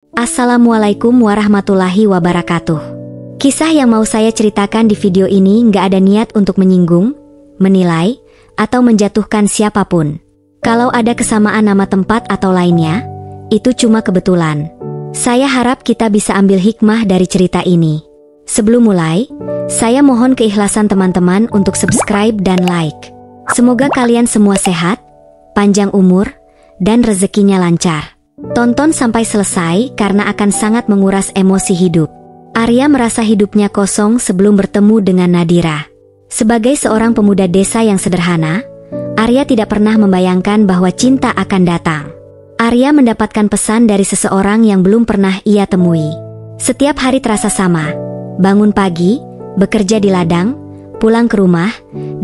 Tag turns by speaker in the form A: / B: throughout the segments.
A: Assalamualaikum warahmatullahi wabarakatuh. Kisah yang mau saya ceritakan di video ini nggak ada niat untuk menyinggung, menilai, atau menjatuhkan siapapun. Kalau ada kesamaan nama tempat atau lainnya, itu cuma kebetulan. Saya harap kita bisa ambil hikmah dari cerita ini. Sebelum mulai, saya mohon keikhlasan teman-teman untuk subscribe dan like. Semoga kalian semua sehat, panjang umur, dan rezekinya lancar. Tonton sampai selesai karena akan sangat menguras emosi hidup. Arya merasa hidupnya kosong sebelum bertemu dengan Nadira. Sebagai seorang pemuda desa yang sederhana, Arya tidak pernah membayangkan bahwa cinta akan datang. Arya mendapatkan pesan dari seseorang yang belum pernah ia temui. Setiap hari terasa sama. Bangun pagi, bekerja di ladang, pulang ke rumah,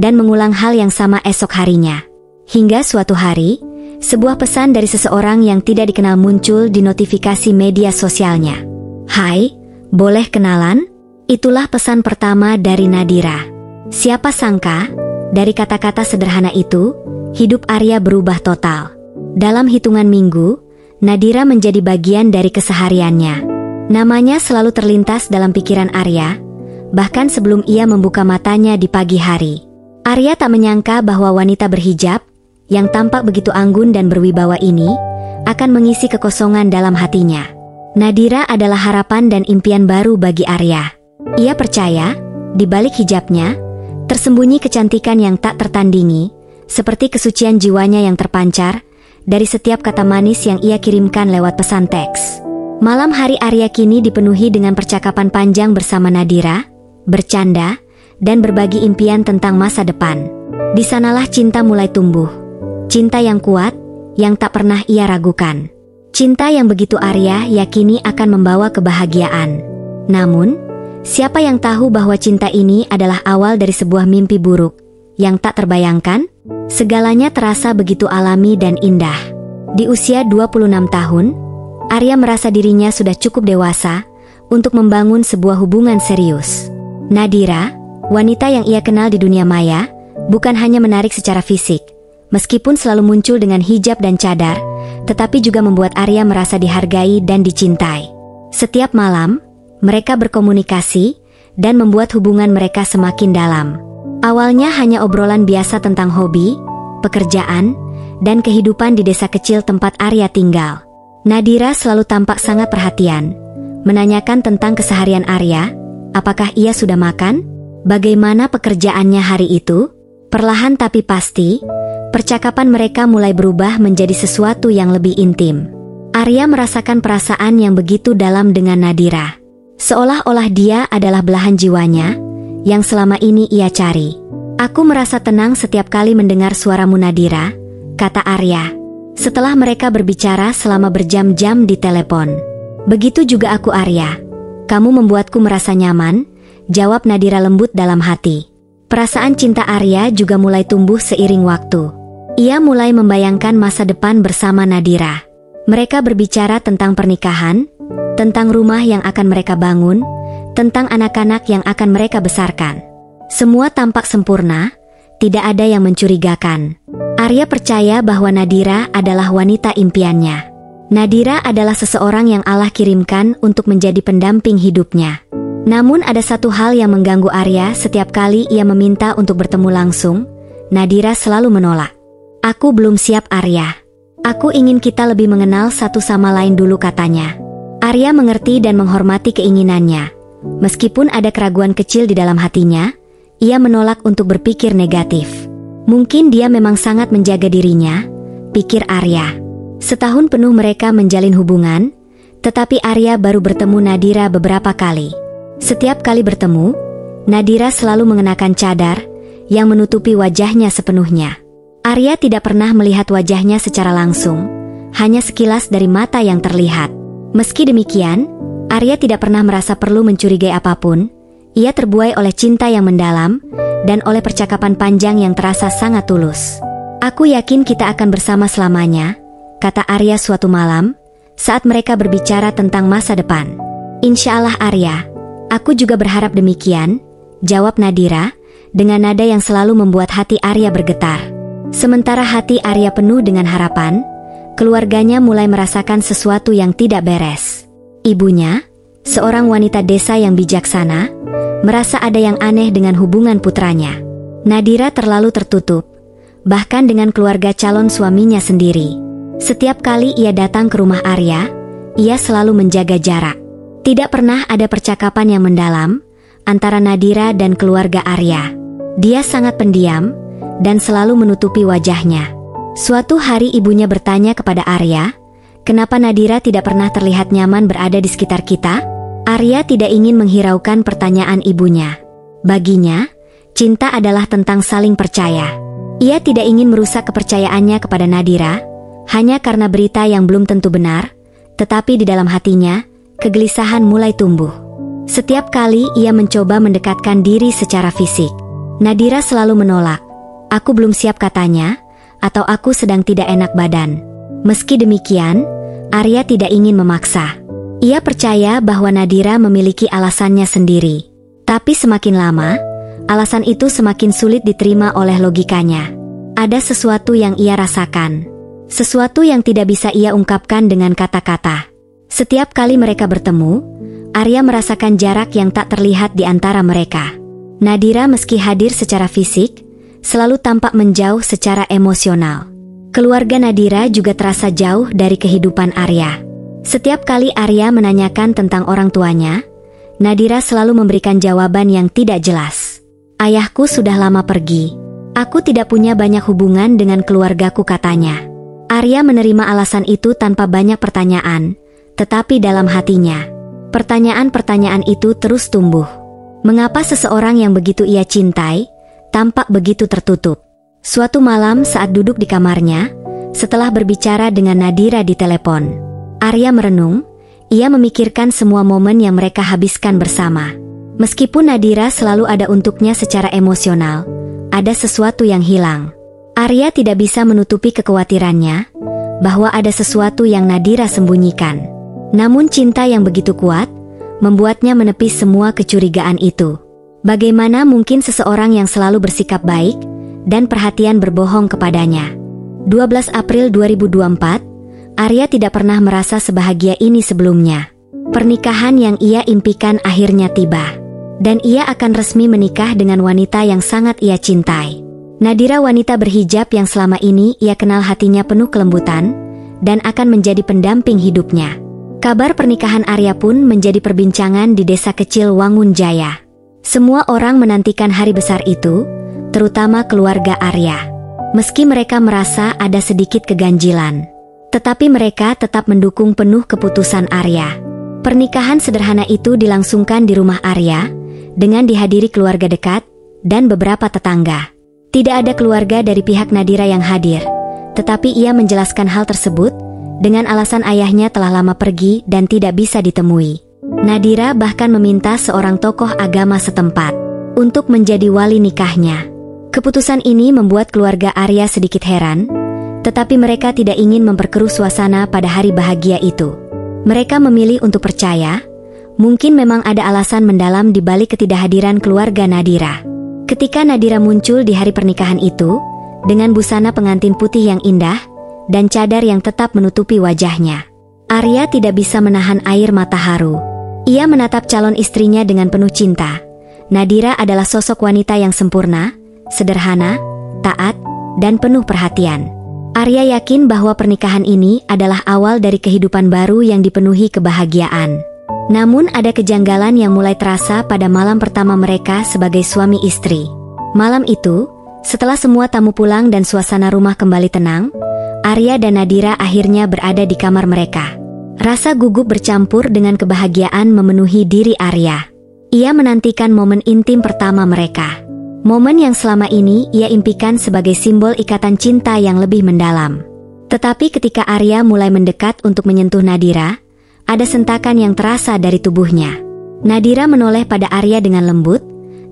A: dan mengulang hal yang sama esok harinya. Hingga suatu hari, sebuah pesan dari seseorang yang tidak dikenal muncul di notifikasi media sosialnya. "Hai, boleh kenalan?" Itulah pesan pertama dari Nadira. Siapa sangka, dari kata-kata sederhana itu, hidup Arya berubah total. Dalam hitungan minggu, Nadira menjadi bagian dari kesehariannya. Namanya selalu terlintas dalam pikiran Arya, bahkan sebelum ia membuka matanya di pagi hari. Arya tak menyangka bahwa wanita berhijab, yang tampak begitu anggun dan berwibawa ini, akan mengisi kekosongan dalam hatinya. Nadira adalah harapan dan impian baru bagi Arya. Ia percaya, di balik hijabnya, tersembunyi kecantikan yang tak tertandingi, seperti kesucian jiwanya yang terpancar dari setiap kata manis yang ia kirimkan lewat pesan teks. Malam hari Arya kini dipenuhi dengan percakapan panjang bersama Nadira, bercanda, dan berbagi impian tentang masa depan. Di sanalah cinta mulai tumbuh. Cinta yang kuat, yang tak pernah ia ragukan. Cinta yang begitu Arya yakini akan membawa kebahagiaan. Namun, siapa yang tahu bahwa cinta ini adalah awal dari sebuah mimpi buruk, yang tak terbayangkan? Segalanya terasa begitu alami dan indah. Di usia 26 tahun, Arya merasa dirinya sudah cukup dewasa untuk membangun sebuah hubungan serius. Nadira, wanita yang ia kenal di dunia maya, bukan hanya menarik secara fisik. Meskipun selalu muncul dengan hijab dan cadar, tetapi juga membuat Arya merasa dihargai dan dicintai. Setiap malam, mereka berkomunikasi dan membuat hubungan mereka semakin dalam. Awalnya hanya obrolan biasa tentang hobi, pekerjaan, dan kehidupan di desa kecil tempat Arya tinggal. Nadira selalu tampak sangat perhatian, menanyakan tentang keseharian Arya, apakah ia sudah makan, bagaimana pekerjaannya hari itu. Perlahan tapi pasti, percakapan mereka mulai berubah menjadi sesuatu yang lebih intim. Arya merasakan perasaan yang begitu dalam dengan Nadira. Seolah-olah dia adalah belahan jiwanya, yang selama ini ia cari. "Aku merasa tenang setiap kali mendengar suaramu Nadira," kata Arya. Setelah mereka berbicara selama berjam-jam di telepon. "Begitu juga aku Arya. Kamu membuatku merasa nyaman," jawab Nadira lembut dalam hati. Perasaan cinta Arya juga mulai tumbuh seiring waktu. Ia mulai membayangkan masa depan bersama Nadira. Mereka berbicara tentang pernikahan, tentang rumah yang akan mereka bangun, tentang anak-anak yang akan mereka besarkan. Semua tampak sempurna, tidak ada yang mencurigakan. Arya percaya bahwa Nadira adalah wanita impiannya. Nadira adalah seseorang yang Allah kirimkan untuk menjadi pendamping hidupnya. Namun ada satu hal yang mengganggu Arya setiap kali ia meminta untuk bertemu langsung. Nadira selalu menolak. "Aku belum siap Arya. Aku ingin kita lebih mengenal satu sama lain dulu," katanya. Arya mengerti dan menghormati keinginannya. Meskipun ada keraguan kecil di dalam hatinya, ia menolak untuk berpikir negatif. Mungkin dia memang sangat menjaga dirinya, pikir Arya. Setahun penuh mereka menjalin hubungan, tetapi Arya baru bertemu Nadira beberapa kali. Setiap kali bertemu, Nadira selalu mengenakan cadar yang menutupi wajahnya sepenuhnya. Arya tidak pernah melihat wajahnya secara langsung, hanya sekilas dari mata yang terlihat. Meski demikian, Arya tidak pernah merasa perlu mencurigai apapun. Ia terbuai oleh cinta yang mendalam dan oleh percakapan panjang yang terasa sangat tulus. "Aku yakin kita akan bersama selamanya," kata Arya suatu malam saat mereka berbicara tentang masa depan. "Insya Allah Arya, aku juga berharap demikian," jawab Nadira dengan nada yang selalu membuat hati Arya bergetar. Sementara hati Arya penuh dengan harapan, keluarganya mulai merasakan sesuatu yang tidak beres. Ibunya, seorang wanita desa yang bijaksana, merasa ada yang aneh dengan hubungan putranya. Nadira terlalu tertutup, bahkan dengan keluarga calon suaminya sendiri. Setiap kali ia datang ke rumah Arya, ia selalu menjaga jarak. Tidak pernah ada percakapan yang mendalam antara Nadira dan keluarga Arya. Dia sangat pendiam dan selalu menutupi wajahnya. Suatu hari ibunya bertanya kepada Arya, "Kenapa Nadira tidak pernah terlihat nyaman berada di sekitar kita?" Arya tidak ingin menghiraukan pertanyaan ibunya. Baginya, cinta adalah tentang saling percaya. Ia tidak ingin merusak kepercayaannya kepada Nadira, hanya karena berita yang belum tentu benar, tetapi di dalam hatinya, kegelisahan mulai tumbuh. Setiap kali ia mencoba mendekatkan diri secara fisik, Nadira selalu menolak. "Aku belum siap," katanya, atau "aku sedang tidak enak badan." Meski demikian, Arya tidak ingin memaksa. Ia percaya bahwa Nadira memiliki alasannya sendiri. Tapi semakin lama, alasan itu semakin sulit diterima oleh logikanya. Ada sesuatu yang ia rasakan. Sesuatu yang tidak bisa ia ungkapkan dengan kata-kata. Setiap kali mereka bertemu, Arya merasakan jarak yang tak terlihat di antara mereka. Nadira meski hadir secara fisik, selalu tampak menjauh secara emosional. Keluarga Nadira juga terasa jauh dari kehidupan Arya. Setiap kali Arya menanyakan tentang orang tuanya, Nadira selalu memberikan jawaban yang tidak jelas. "Ayahku sudah lama pergi. Aku tidak punya banyak hubungan dengan keluargaku," katanya. Arya menerima alasan itu tanpa banyak pertanyaan, tetapi dalam hatinya, pertanyaan-pertanyaan itu terus tumbuh. Mengapa seseorang yang begitu ia cintai, tampak begitu tertutup? Suatu malam saat duduk di kamarnya, setelah berbicara dengan Nadira di telepon, Arya merenung. Ia memikirkan semua momen yang mereka habiskan bersama. Meskipun Nadira selalu ada untuknya secara emosional, ada sesuatu yang hilang. Arya tidak bisa menutupi kekhawatirannya bahwa ada sesuatu yang Nadira sembunyikan. Namun cinta yang begitu kuat membuatnya menepis semua kecurigaan itu. Bagaimana mungkin seseorang yang selalu bersikap baik dan perhatian berbohong kepadanya? 12 April 2024, Arya tidak pernah merasa sebahagia ini sebelumnya. Pernikahan yang ia impikan akhirnya tiba. Dan ia akan resmi menikah dengan wanita yang sangat ia cintai. Nadira, wanita berhijab yang selama ini ia kenal, hatinya penuh kelembutan dan akan menjadi pendamping hidupnya. Kabar pernikahan Arya pun menjadi perbincangan di desa kecil Wangun Jaya. Semua orang menantikan hari besar itu, terutama keluarga Arya. Meski mereka merasa ada sedikit keganjilan, tetapi mereka tetap mendukung penuh keputusan Arya. Pernikahan sederhana itu dilangsungkan di rumah Arya, dengan dihadiri keluarga dekat dan beberapa tetangga. Tidak ada keluarga dari pihak Nadira yang hadir, tetapi ia menjelaskan hal tersebut dengan alasan ayahnya telah lama pergi dan tidak bisa ditemui. Nadira bahkan meminta seorang tokoh agama setempat untuk menjadi wali nikahnya. Keputusan ini membuat keluarga Arya sedikit heran, tetapi mereka tidak ingin memperkeruh suasana pada hari bahagia itu. Mereka memilih untuk percaya, mungkin memang ada alasan mendalam di balik ketidakhadiran keluarga Nadira. Ketika Nadira muncul di hari pernikahan itu, dengan busana pengantin putih yang indah, dan cadar yang tetap menutupi wajahnya, Arya tidak bisa menahan air mata haru. Ia menatap calon istrinya dengan penuh cinta. Nadira adalah sosok wanita yang sempurna, sederhana, taat, dan penuh perhatian. Arya yakin bahwa pernikahan ini adalah awal dari kehidupan baru yang dipenuhi kebahagiaan. Namun ada kejanggalan yang mulai terasa pada malam pertama mereka sebagai suami istri. Malam itu, setelah semua tamu pulang dan suasana rumah kembali tenang, Arya dan Nadira akhirnya berada di kamar mereka. Rasa gugup bercampur dengan kebahagiaan memenuhi diri Arya. Ia menantikan momen intim pertama mereka. Momen yang selama ini ia impikan sebagai simbol ikatan cinta yang lebih mendalam. Tetapi ketika Arya mulai mendekat untuk menyentuh Nadira, ada sentakan yang terasa dari tubuhnya. Nadira menoleh pada Arya dengan lembut,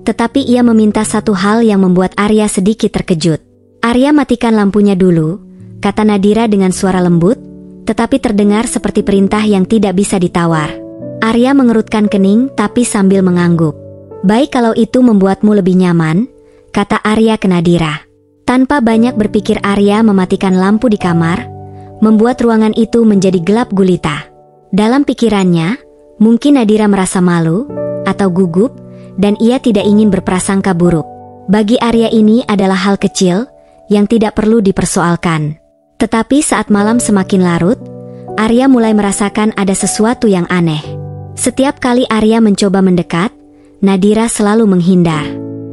A: tetapi ia meminta satu hal yang membuat Arya sedikit terkejut. "Arya, matikan lampunya dulu," kata Nadira dengan suara lembut, tetapi terdengar seperti perintah yang tidak bisa ditawar. Arya mengerutkan kening tapi sambil mengangguk. "Baik, kalau itu membuatmu lebih nyaman," kata Arya ke Nadira. Tanpa banyak berpikir, Arya mematikan lampu di kamar, membuat ruangan itu menjadi gelap gulita. Dalam pikirannya, Mungkin Nadira merasa malu atau gugup dan ia tidak ingin berprasangka buruk. Bagi Arya ini adalah hal kecil yang tidak perlu dipersoalkan. Tetapi saat malam semakin larut, Arya mulai merasakan ada sesuatu yang aneh. Setiap kali Arya mencoba mendekat, Nadira selalu menghindar.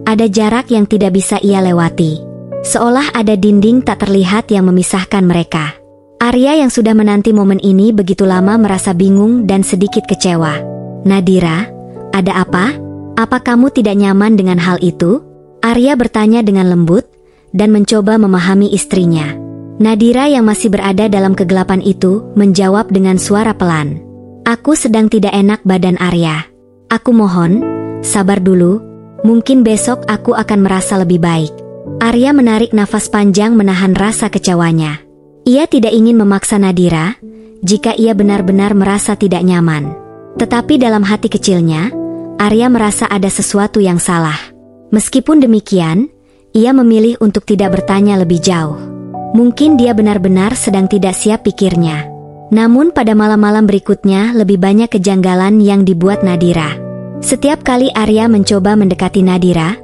A: Ada jarak yang tidak bisa ia lewati. Seolah ada dinding tak terlihat yang memisahkan mereka. Arya yang sudah menanti momen ini begitu lama merasa bingung dan sedikit kecewa. "Nadira, ada apa? Apa kamu tidak nyaman dengan hal itu?" Arya bertanya dengan lembut dan mencoba memahami istrinya. Nadira yang masih berada dalam kegelapan itu menjawab dengan suara pelan. "Aku sedang tidak enak badan Arya. Aku mohon, sabar dulu, mungkin besok aku akan merasa lebih baik." Arya menarik nafas panjang menahan rasa kecewanya. Ia tidak ingin memaksa Nadira jika ia benar-benar merasa tidak nyaman. Tetapi dalam hati kecilnya, Arya merasa ada sesuatu yang salah. Meskipun demikian, ia memilih untuk tidak bertanya lebih jauh. Mungkin dia benar-benar sedang tidak siap pikirnya. Namun pada malam-malam berikutnya lebih banyak kejanggalan yang dibuat Nadira. Setiap kali Arya mencoba mendekati Nadira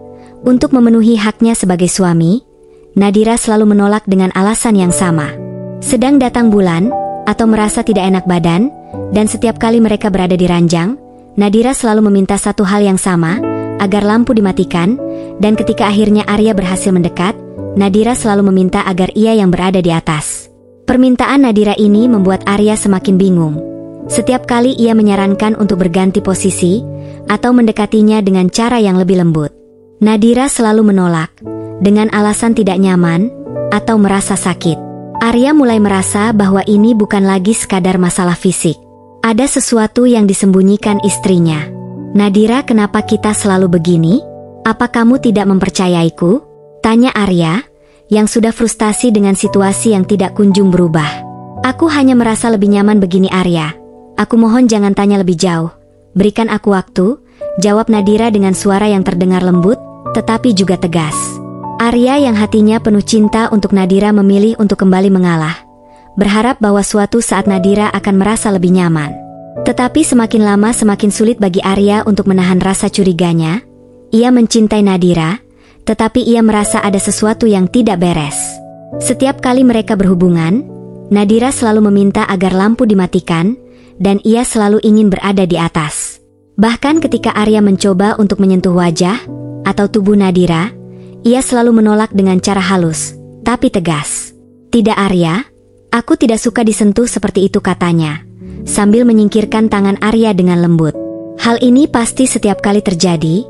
A: untuk memenuhi haknya sebagai suami, Nadira selalu menolak dengan alasan yang sama. Sedang datang bulan, atau merasa tidak enak badan, dan setiap kali mereka berada di ranjang, Nadira selalu meminta satu hal yang sama, agar lampu dimatikan, dan ketika akhirnya Arya berhasil mendekat, Nadira selalu meminta agar ia yang berada di atas. Permintaan Nadira ini membuat Arya semakin bingung. Setiap kali ia menyarankan untuk berganti posisi, atau mendekatinya dengan cara yang lebih lembut, Nadira selalu menolak, dengan alasan tidak nyaman, atau merasa sakit. Arya mulai merasa bahwa ini bukan lagi sekadar masalah fisik. Ada sesuatu yang disembunyikan istrinya. "Nadira, kenapa kita selalu begini? Apa kamu tidak mempercayaiku?" tanya Arya, yang sudah frustasi dengan situasi yang tidak kunjung berubah. "Aku hanya merasa lebih nyaman begini Arya. Aku mohon jangan tanya lebih jauh. Berikan aku waktu," jawab Nadira dengan suara yang terdengar lembut, tetapi juga tegas. Arya yang hatinya penuh cinta untuk Nadira memilih untuk kembali mengalah, berharap bahwa suatu saat Nadira akan merasa lebih nyaman. Tetapi semakin lama semakin sulit bagi Arya untuk menahan rasa curiganya. Ia mencintai Nadira, tetapi ia merasa ada sesuatu yang tidak beres. Setiap kali mereka berhubungan, Nadira selalu meminta agar lampu dimatikan, dan ia selalu ingin berada di atas. Bahkan ketika Arya mencoba untuk menyentuh wajah atau tubuh Nadira, ia selalu menolak dengan cara halus, tapi tegas. "Tidak Arya, aku tidak suka disentuh seperti itu," katanya, sambil menyingkirkan tangan Arya dengan lembut. Hal ini pasti setiap kali terjadi,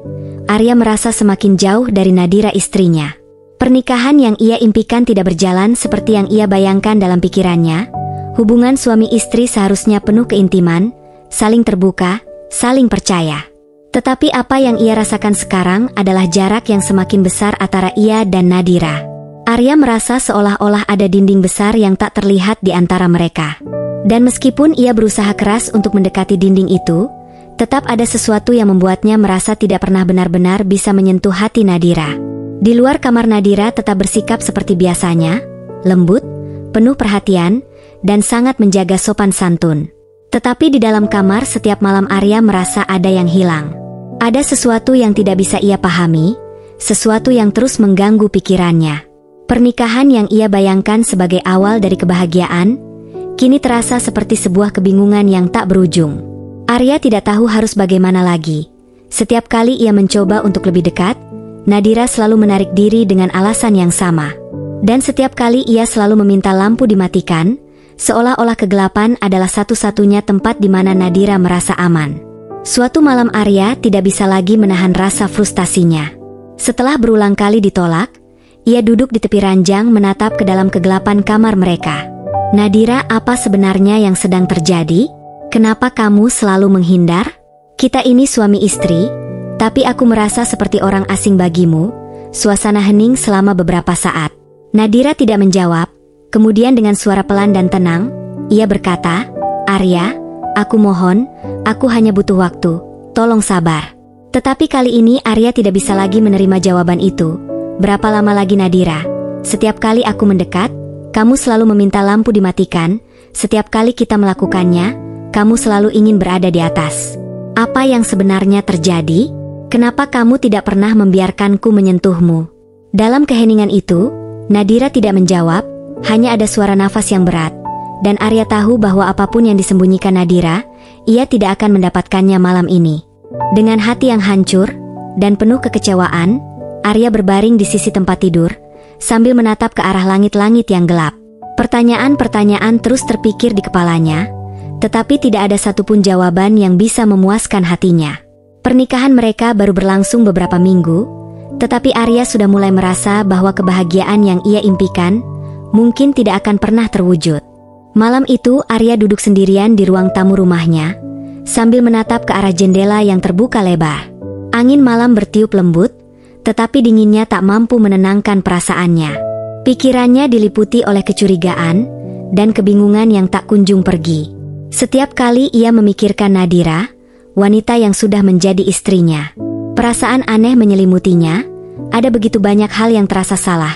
A: Arya merasa semakin jauh dari Nadira istrinya. Pernikahan yang ia impikan tidak berjalan seperti yang ia bayangkan dalam pikirannya. Hubungan suami istri seharusnya penuh keintiman, saling terbuka, saling percaya. Tetapi apa yang ia rasakan sekarang adalah jarak yang semakin besar antara ia dan Nadira. Arya merasa seolah-olah ada dinding besar yang tak terlihat di antara mereka. Dan meskipun ia berusaha keras untuk mendekati dinding itu, tetap ada sesuatu yang membuatnya merasa tidak pernah benar-benar bisa menyentuh hati Nadira. Di luar kamar Nadira tetap bersikap seperti biasanya, lembut, penuh perhatian, dan sangat menjaga sopan santun. Tetapi di dalam kamar setiap malam Arya merasa ada yang hilang. Ada sesuatu yang tidak bisa ia pahami, sesuatu yang terus mengganggu pikirannya. Pernikahan yang ia bayangkan sebagai awal dari kebahagiaan, kini terasa seperti sebuah kebingungan yang tak berujung. Arya tidak tahu harus bagaimana lagi. Setiap kali ia mencoba untuk lebih dekat, Nadira selalu menarik diri dengan alasan yang sama. Dan setiap kali ia selalu meminta lampu dimatikan, seolah-olah kegelapan adalah satu-satunya tempat di mana Nadira merasa aman. Suatu malam Arya tidak bisa lagi menahan rasa frustasinya. Setelah berulang kali ditolak, ia duduk di tepi ranjang menatap ke dalam kegelapan kamar mereka. "Nadira, apa sebenarnya yang sedang terjadi? Kenapa kamu selalu menghindar? Kita ini suami istri, tapi aku merasa seperti orang asing bagimu." Suasana hening selama beberapa saat. Nadira tidak menjawab. Kemudian dengan suara pelan dan tenang, ia berkata, "Arya, aku mohon, aku hanya butuh waktu, tolong sabar." Tetapi kali ini Arya tidak bisa lagi menerima jawaban itu. "Berapa lama lagi Nadira? Setiap kali aku mendekat, kamu selalu meminta lampu dimatikan. Setiap kali kita melakukannya, kamu selalu ingin berada di atas. Apa yang sebenarnya terjadi? Kenapa kamu tidak pernah membiarkanku menyentuhmu?" Dalam keheningan itu, Nadira tidak menjawab, hanya ada suara nafas yang berat. Dan Arya tahu bahwa apapun yang disembunyikan Nadira, ia tidak akan mendapatkannya malam ini. Dengan hati yang hancur dan penuh kekecewaan, Arya berbaring di sisi tempat tidur, sambil menatap ke arah langit-langit yang gelap. Pertanyaan-pertanyaan terus terpikir di kepalanya, tetapi tidak ada satupun jawaban yang bisa memuaskan hatinya. Pernikahan mereka baru berlangsung beberapa minggu, tetapi Arya sudah mulai merasa bahwa kebahagiaan yang ia impikan mungkin tidak akan pernah terwujud. Malam itu Arya duduk sendirian di ruang tamu rumahnya, sambil menatap ke arah jendela yang terbuka lebar. Angin malam bertiup lembut, tetapi dinginnya tak mampu menenangkan perasaannya. Pikirannya diliputi oleh kecurigaan dan kebingungan yang tak kunjung pergi. Setiap kali ia memikirkan Nadira, wanita yang sudah menjadi istrinya, perasaan aneh menyelimutinya. Ada begitu banyak hal yang terasa salah,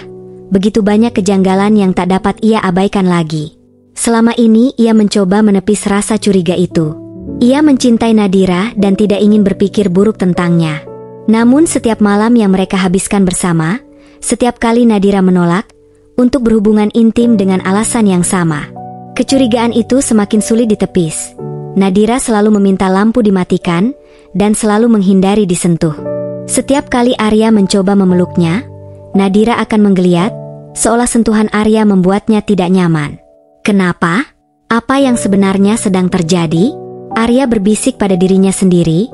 A: begitu banyak kejanggalan yang tak dapat ia abaikan lagi. Selama ini ia mencoba menepis rasa curiga itu. Ia mencintai Nadira dan tidak ingin berpikir buruk tentangnya. Namun setiap malam yang mereka habiskan bersama, setiap kali Nadira menolak untuk berhubungan intim dengan alasan yang sama. Kecurigaan itu semakin sulit ditepis. Nadira selalu meminta lampu dimatikan dan selalu menghindari disentuh. Setiap kali Arya mencoba memeluknya, Nadira akan menggeliat, seolah sentuhan Arya membuatnya tidak nyaman. Kenapa? Apa yang sebenarnya sedang terjadi? Arya berbisik pada dirinya sendiri,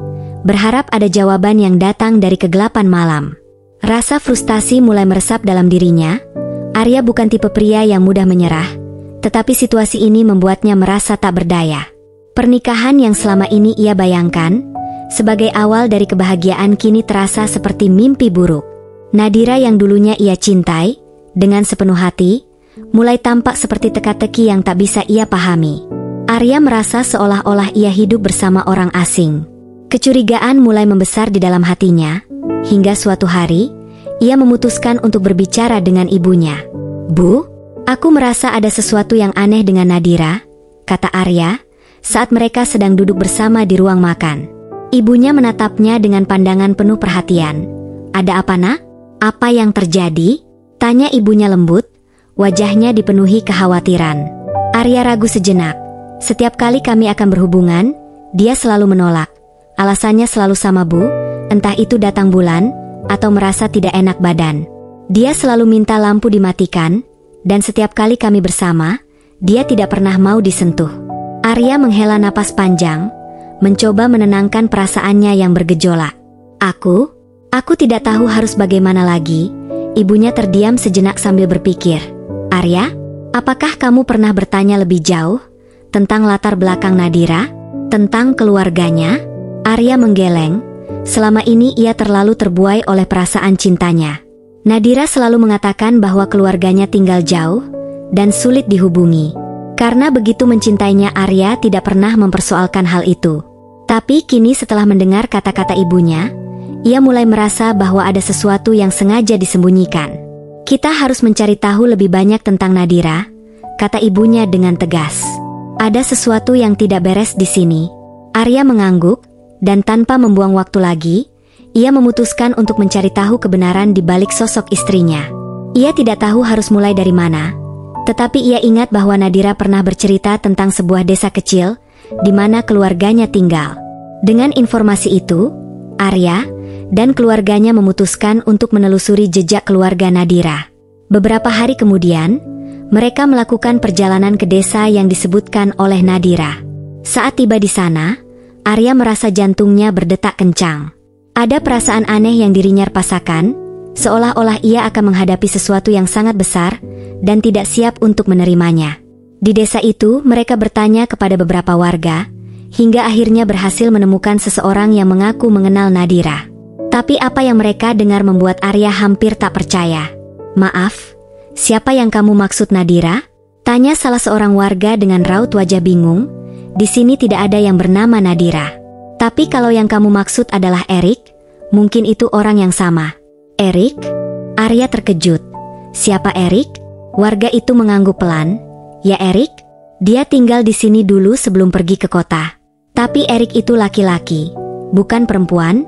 A: berharap ada jawaban yang datang dari kegelapan malam. Rasa frustasi mulai meresap dalam dirinya. Arya bukan tipe pria yang mudah menyerah, tetapi situasi ini membuatnya merasa tak berdaya. Pernikahan yang selama ini ia bayangkan sebagai awal dari kebahagiaan kini terasa seperti mimpi buruk. Nadira yang dulunya ia cintai dengan sepenuh hati, mulai tampak seperti teka-teki yang tak bisa ia pahami. Arya merasa seolah-olah ia hidup bersama orang asing. Kecurigaan mulai membesar di dalam hatinya, hingga suatu hari, ia memutuskan untuk berbicara dengan ibunya. "Bu, aku merasa ada sesuatu yang aneh dengan Nadira," kata Arya, saat mereka sedang duduk bersama di ruang makan. Ibunya menatapnya dengan pandangan penuh perhatian. "Ada apa, Nak? Apa yang terjadi?" tanya ibunya lembut. Wajahnya dipenuhi kekhawatiran. Arya ragu sejenak. "Setiap kali kami akan berhubungan, dia selalu menolak. Alasannya selalu sama, Bu, entah itu datang bulan, atau merasa tidak enak badan. Dia selalu minta lampu dimatikan, dan setiap kali kami bersama, dia tidak pernah mau disentuh." Arya menghela napas panjang, mencoba menenangkan perasaannya yang bergejolak. Aku tidak tahu harus bagaimana lagi." Ibunya terdiam sejenak sambil berpikir. "Arya, apakah kamu pernah bertanya lebih jauh tentang latar belakang Nadira? Tentang keluarganya?" Arya menggeleng. Selama ini ia terlalu terbuai oleh perasaan cintanya. Nadira selalu mengatakan bahwa keluarganya tinggal jauh dan sulit dihubungi. Karena begitu mencintainya, Arya tidak pernah mempersoalkan hal itu. Tapi kini setelah mendengar kata-kata ibunya, ia mulai merasa bahwa ada sesuatu yang sengaja disembunyikan. "Kita harus mencari tahu lebih banyak tentang Nadira," kata ibunya dengan tegas. "Ada sesuatu yang tidak beres di sini." Arya mengangguk, dan tanpa membuang waktu lagi, ia memutuskan untuk mencari tahu kebenaran di balik sosok istrinya. Ia tidak tahu harus mulai dari mana, tetapi ia ingat bahwa Nadira pernah bercerita tentang sebuah desa kecil di mana keluarganya tinggal. Dengan informasi itu, Arya dan keluarganya memutuskan untuk menelusuri jejak keluarga Nadira. Beberapa hari kemudian, mereka melakukan perjalanan ke desa yang disebutkan oleh Nadira. Saat tiba di sana, Arya merasa jantungnya berdetak kencang. Ada perasaan aneh yang dirinya rasakan, seolah-olah ia akan menghadapi sesuatu yang sangat besar dan tidak siap untuk menerimanya. Di desa itu, mereka bertanya kepada beberapa warga, hingga akhirnya berhasil menemukan seseorang yang mengaku mengenal Nadira. Tapi apa yang mereka dengar membuat Arya hampir tak percaya. "Maaf, siapa yang kamu maksud, Nadira?" tanya salah seorang warga dengan raut wajah bingung. "Di sini tidak ada yang bernama Nadira. Tapi kalau yang kamu maksud adalah Erik, mungkin itu orang yang sama." "Erik?" Arya terkejut. "Siapa Erik?" Warga itu mengangguk pelan. "Ya, Erik, Dia tinggal di sini dulu sebelum pergi ke kota. Tapi Erik itu laki-laki, bukan perempuan.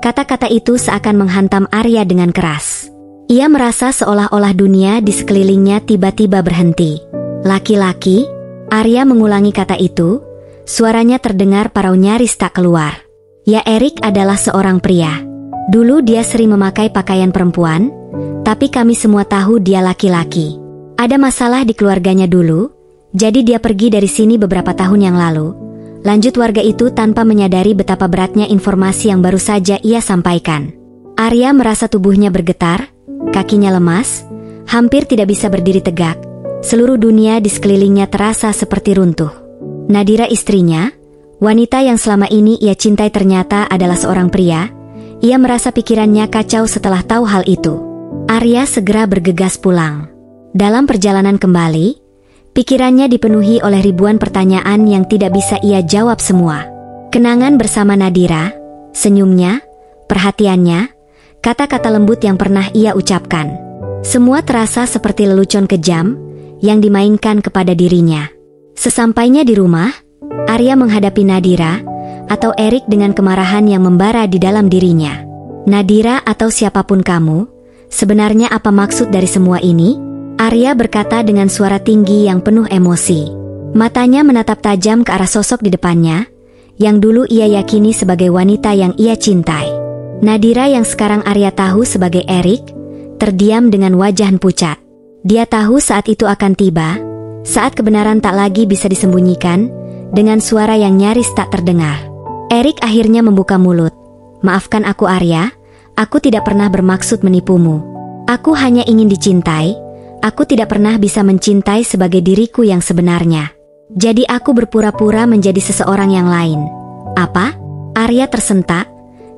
A: Kata-kata itu seakan menghantam Arya dengan keras. Ia merasa seolah-olah dunia di sekelilingnya tiba-tiba berhenti. Laki-laki? Arya mengulangi kata itu. Suaranya terdengar parau, nyaris tak keluar. Ya, Erik adalah seorang pria. Dulu dia sering memakai pakaian perempuan, tapi kami semua tahu dia laki-laki. Ada masalah di keluarganya dulu, jadi dia pergi dari sini beberapa tahun yang lalu. Lanjut warga itu tanpa menyadari betapa beratnya informasi yang baru saja ia sampaikan. Arya merasa tubuhnya bergetar, kakinya lemas, hampir tidak bisa berdiri tegak. Seluruh dunia di sekelilingnya terasa seperti runtuh. Nadira, istrinya, wanita yang selama ini ia cintai, ternyata adalah seorang pria. Ia merasa pikirannya kacau setelah tahu hal itu. Arya segera bergegas pulang. Dalam perjalanan kembali, pikirannya dipenuhi oleh ribuan pertanyaan yang tidak bisa ia jawab semua. Kenangan bersama Nadira, senyumnya, perhatiannya, kata-kata lembut yang pernah ia ucapkan. Semua terasa seperti lelucon kejam yang dimainkan kepada dirinya. Sesampainya di rumah, Arya menghadapi Nadira atau Erik dengan kemarahan yang membara di dalam dirinya. Nadira atau siapapun kamu, sebenarnya apa maksud dari semua ini? Arya berkata dengan suara tinggi yang penuh emosi. Matanya menatap tajam ke arah sosok di depannya, yang dulu ia yakini sebagai wanita yang ia cintai. Nadira yang sekarang Arya tahu sebagai Erik, terdiam dengan wajah pucat. Dia tahu saat itu akan tiba, saat kebenaran tak lagi bisa disembunyikan, dengan suara yang nyaris tak terdengar. Erik akhirnya membuka mulut. Maafkan aku, Arya, aku tidak pernah bermaksud menipumu. Aku hanya ingin dicintai. Aku tidak pernah bisa mencintai sebagai diriku yang sebenarnya. Jadi aku berpura-pura menjadi seseorang yang lain. Apa? Arya tersentak,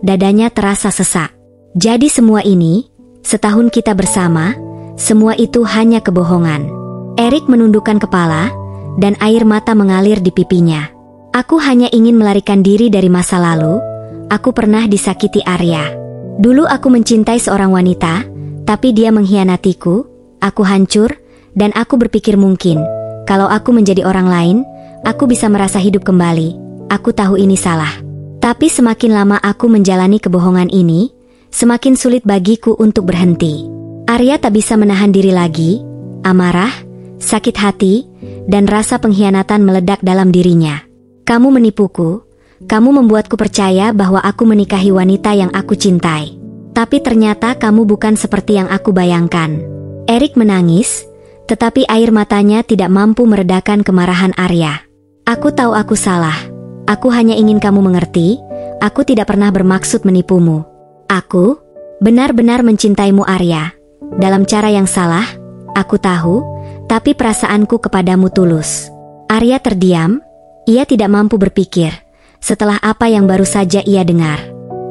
A: dadanya terasa sesak. Jadi semua ini, setahun kita bersama, semua itu hanya kebohongan. Erik menundukkan kepala, dan air mata mengalir di pipinya. Aku hanya ingin melarikan diri dari masa lalu. Aku pernah disakiti, Arya. Dulu aku mencintai seorang wanita, tapi dia mengkhianatiku. Aku hancur, dan aku berpikir mungkin, kalau aku menjadi orang lain, aku bisa merasa hidup kembali. Aku tahu ini salah. Tapi semakin lama aku menjalani kebohongan ini, semakin sulit bagiku untuk berhenti. Arya tak bisa menahan diri lagi. Amarah, sakit hati, dan rasa pengkhianatan meledak dalam dirinya. Kamu menipuku, kamu membuatku percaya bahwa aku menikahi wanita yang aku cintai. Tapi ternyata kamu bukan seperti yang aku bayangkan. Erik menangis, tetapi air matanya tidak mampu meredakan kemarahan Arya. Aku tahu aku salah. Aku hanya ingin kamu mengerti, aku tidak pernah bermaksud menipumu. Aku benar-benar mencintaimu, Arya. Dalam cara yang salah, aku tahu, tapi perasaanku kepadamu tulus. Arya terdiam, ia tidak mampu berpikir, setelah apa yang baru saja ia dengar.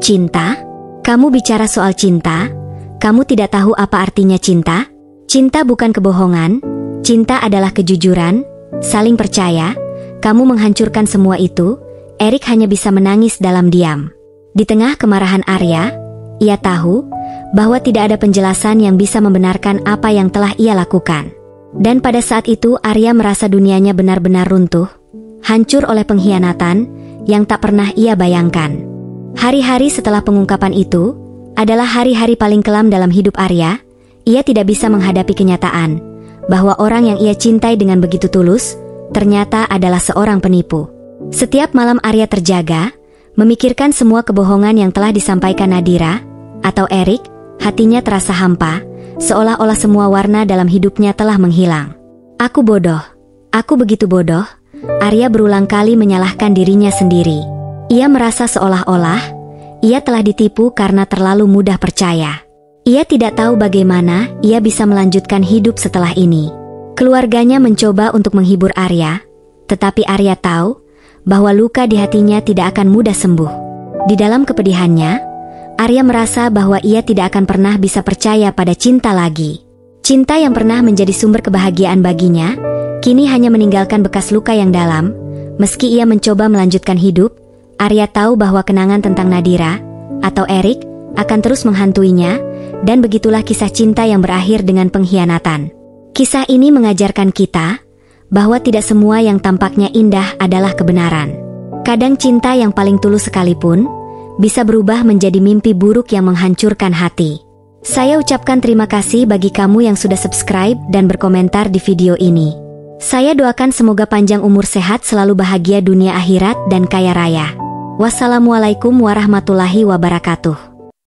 A: Cinta? Kamu bicara soal cinta? Kamu tidak tahu apa artinya cinta? Cinta bukan kebohongan, cinta adalah kejujuran, saling percaya. Kamu menghancurkan semua itu. Erik hanya bisa menangis dalam diam. Di tengah kemarahan Arya, ia tahu bahwa tidak ada penjelasan yang bisa membenarkan apa yang telah ia lakukan. Dan pada saat itu Arya merasa dunianya benar-benar runtuh, hancur oleh pengkhianatan yang tak pernah ia bayangkan. Hari-hari setelah pengungkapan itu adalah hari-hari paling kelam dalam hidup Arya. Ia tidak bisa menghadapi kenyataan bahwa orang yang ia cintai dengan begitu tulus ternyata adalah seorang penipu. Setiap malam Arya terjaga, memikirkan semua kebohongan yang telah disampaikan Nadira atau Erik. Hatinya terasa hampa, seolah-olah semua warna dalam hidupnya telah menghilang. Aku bodoh, aku begitu bodoh. Arya berulang kali menyalahkan dirinya sendiri. Ia merasa seolah-olah ia telah ditipu karena terlalu mudah percaya. Ia tidak tahu bagaimana ia bisa melanjutkan hidup setelah ini. Keluarganya mencoba untuk menghibur Arya, tetapi Arya tahu bahwa luka di hatinya tidak akan mudah sembuh. Di dalam kepedihannya, Arya merasa bahwa ia tidak akan pernah bisa percaya pada cinta lagi. Cinta yang pernah menjadi sumber kebahagiaan baginya, kini hanya meninggalkan bekas luka yang dalam. Meski ia mencoba melanjutkan hidup, Arya tahu bahwa kenangan tentang Nadira atau Erik akan terus menghantuinya. Dan begitulah kisah cinta yang berakhir dengan pengkhianatan. Kisah ini mengajarkan kita bahwa tidak semua yang tampaknya indah adalah kebenaran. Kadang cinta yang paling tulus sekalipun bisa berubah menjadi mimpi buruk yang menghancurkan hati. Saya ucapkan terima kasih bagi kamu yang sudah subscribe dan berkomentar di video ini. Saya doakan semoga panjang umur, sehat selalu, bahagia dunia akhirat dan kaya raya. Wassalamualaikum warahmatullahi wabarakatuh.